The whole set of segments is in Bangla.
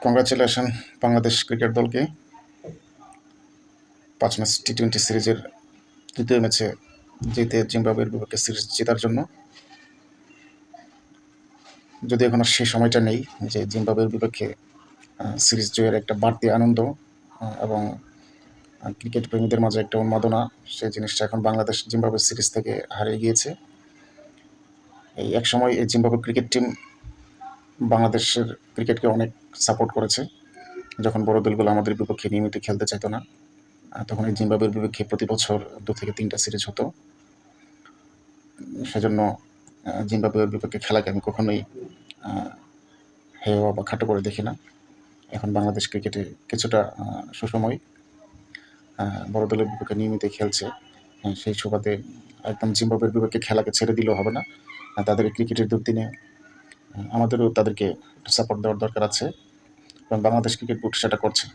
কংগ্রাচুলেশন বাংলাদেশ ক্রিকেট দলকে 5 ম্যাচ টি-20 সিরিজের তৃতীয় ম্যাচে জিম্বাবুয়ের বিপক্ষে সিরিজ জেতার জন্য। যদি এখন আর সেই সময়টা নেই যে জিম্বাবুয়ের বিপক্ষে সিরিজ জয়ের একটা বাড়তি আনন্দ এবং ক্রিকেট প্রেমীদের মাঝে একটা উন্মাদনা, সেই জিনিসটা এখন বাংলাদেশ জিম্বাবুয়ে সিরিজ থেকে হারিয়ে গিয়েছে। এই এক সময় এই জিম্বাবুয়ে ক্রিকেট টিম বাংলাদেশের ক্রিকেটকে অনেক সাপোর্ট করেছে। যখন বড় দলগুলো আমাদের বিপক্ষে নিয়মিত খেলতে চাইতো না, তখন এই জিম্বাবুয়ের বিপক্ষে প্রতি বছর 2 থেকে 3টা সিরিজ হতো। সেজন্য জিম্বাবুয়ের বিপক্ষে খেলাকে আমি কখনোই হেয় বা খাটো করে দেখি না। এখন বাংলাদেশ ক্রিকেটে কিছুটা সুসময় বড় দলের বিপক্ষে নিয়মিত খেলছে। সেই সুবাদে একদম জিম্বাবুয়ের বিপক্ষে খেলাকে ছেড়ে দিলেও হবে না। তাদের ক্রিকেটের দুর্দিনে আমাদেরও তাদেরকে সাপোর্ট দেওয়ার দরকার আছে এবং বাংলাদেশ ক্রিকেট বোর্ড সেটা করছে।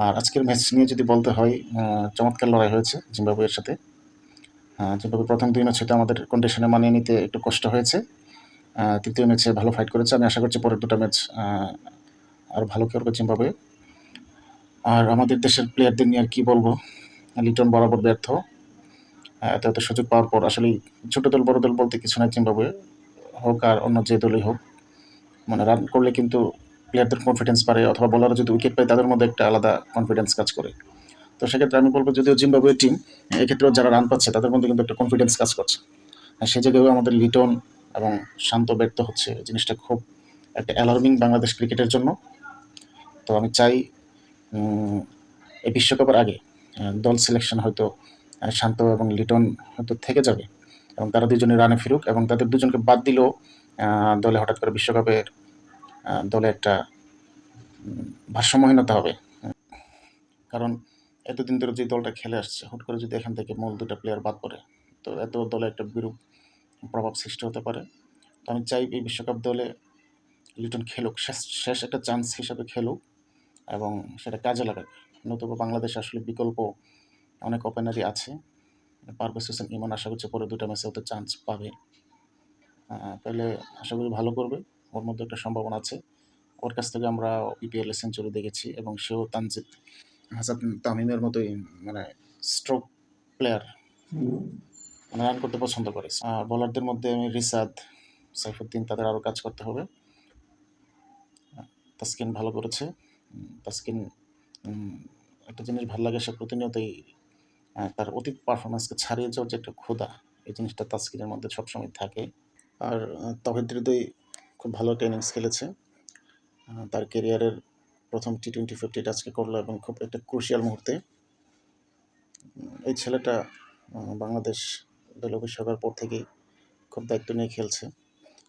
আর আজকের ম্যাচ নিয়ে যদি বলতে হয়, চমৎকার লড়াই হয়েছে জিম্বাবুয়ের সাথে। জিম্বাবুয়ে প্রথম 2 ম্যাচ হয়তো আমাদের কন্ডিশনে মানিয়ে নিতে একটু কষ্ট হয়েছে। তৃতীয় ম্যাচে ভালো ফাইট করেছে। আমি আশা করছি পরের 2টা ম্যাচ আরও ভালো করবে জিম্বাবুয়ে। আর আমাদের দেশের প্লেয়ারদের নিয়ে আর কী বলবো, লিটন বরাবর ব্যর্থ। এত সুযোগ পাওয়ার পর আসলেই ছোটো দল বড় দল বলতে কিছু নাই, জিম্বাবুয়ে হোক আর অন্য যে দলই হোক, মানে রান করলে কিন্তু প্লেয়ারদের কনফিডেন্স বাড়ে, অথবা বোলাররা যদি উইকেট পায় তাদের মধ্যে একটা আলাদা কনফিডেন্স কাজ করে। তো সেক্ষেত্রে আমি বলবো, যদিও জিম্বাবুয়ে টিম, এক্ষেত্রেও যারা রান পাচ্ছে তাদের মধ্যে কিন্তু একটা কনফিডেন্স কাজ করছে। সেই জায়গায়ও আমাদের লিটন এবং শান্ত ব্যর্থ হচ্ছে, জিনিসটা খুব একটা অ্যালার্মিং বাংলাদেশ ক্রিকেটের জন্য। তো আমি চাই এই বিশ্বকাপের আগে দল সিলেকশন হয়তো শান্ত এবং লিটন হয়তো থেকে যাবে এবং তারা দুজনে রানে ফিরুক, এবং তাদের দুজনকে বাদ দিলেও দলে হঠাৎ করে বিশ্বকাপের দলে একটা ভারসাম্যহীনতা হবে। কারণ এতদিন ধরে যে দলটা খেলে আসছে, হুট করে যদি এখান থেকে মূল 2টা প্লেয়ার বাদ পড়ে, তো এত দলে একটা বিরূপ প্রভাব সৃষ্টি হতে পারে। তো আমি চাই এই বিশ্বকাপ দলে লিটন খেলুক, শেষ একটা চান্স হিসাবে খেলুক এবং সেটা কাজে লাগাক। নতুবা বাংলাদেশে আসলে বিকল্প অনেক ওপেনারই আছে। পারভেজ হোসেন ইমন আশা করছি পরে 2টা ম্যাচে হয়তো চান্স পাবে, তাহলে আশা করি ভালো করবে। ওর মধ্যে একটা সম্ভাবনা আছে। ওর কাছ থেকে আমরা বিপিএল এ সেঞ্চুরি দেখেছি এবং সেও তানজিদ হাসান তামিমের মতোই মানে স্ট্রোক প্লেয়ার, মানে রান করতে পছন্দ করে। আর বোলারদের মধ্যে আমি রিশাদ, সাইফুদ্দিন, তাদের আরও কাজ করতে হবে। তাসকিন ভালো করেছে। তাসকিন একটা জিনিস ভালো লাগে, সে প্রতিনিয়তই তার অতীত পারফরমেন্সকে ছাড়িয়ে যাওয়ার যে একটা ক্ষুধা, এই জিনিসটা তাসকিনের মধ্যে সবসময় থাকে। আর তাওহিদ হৃদয় খুব ভালো একটা ইনিংস খেলেছে। তার ক্যারিয়ারের প্রথম টি-20 50 আজকে করলো এবং খুব একটা ক্রুশিয়াল মুহূর্তে। এই ছেলেটা বাংলাদেশ দলে অভিষেক হওয়ার পর থেকেই খুব দায়িত্ব নিয়ে খেলছে।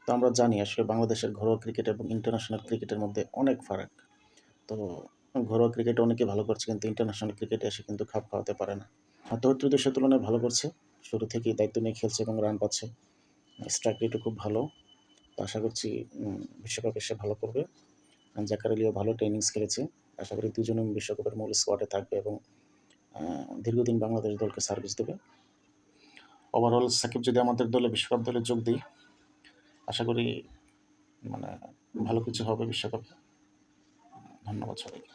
তো আমরা জানি আসলে বাংলাদেশের ঘরোয়া ক্রিকেট এবং ইন্টারন্যাশনাল ক্রিকেটের মধ্যে অনেক ফারাক। তো ঘরোয়া ক্রিকেটে অনেকে ভালো করছে, কিন্তু ইন্টারন্যাশনাল ক্রিকেটে এসে কিন্তু খাপ খাওয়াতে পারে না। তাওহিদ হৃদয় সে তুলনায় ভালো করছে, শুরু থেকেই দায়িত্ব নিয়ে খেলছে এবং রান পাচ্ছে। স্ট্রাইক রেটও খুব ভালো। তো আশা করছি বিশ্বকাপে সে ভালো করবে। জাকার আলীও ভালো একটা ইনিংস খেলেছে। আশা করি দুজনে বিশ্বকাপের মূল স্কোয়াডে থাকবে এবং দীর্ঘদিন বাংলাদেশ দলকে সার্ভিস দেবে। ওভারঅল সাকিব যদি আমাদের দলে বিশ্বকাপ দলে যোগ দিই, আশা করি মানে ভালো কিছু হবে বিশ্বকাপে। ধন্যবাদ সবাইকে।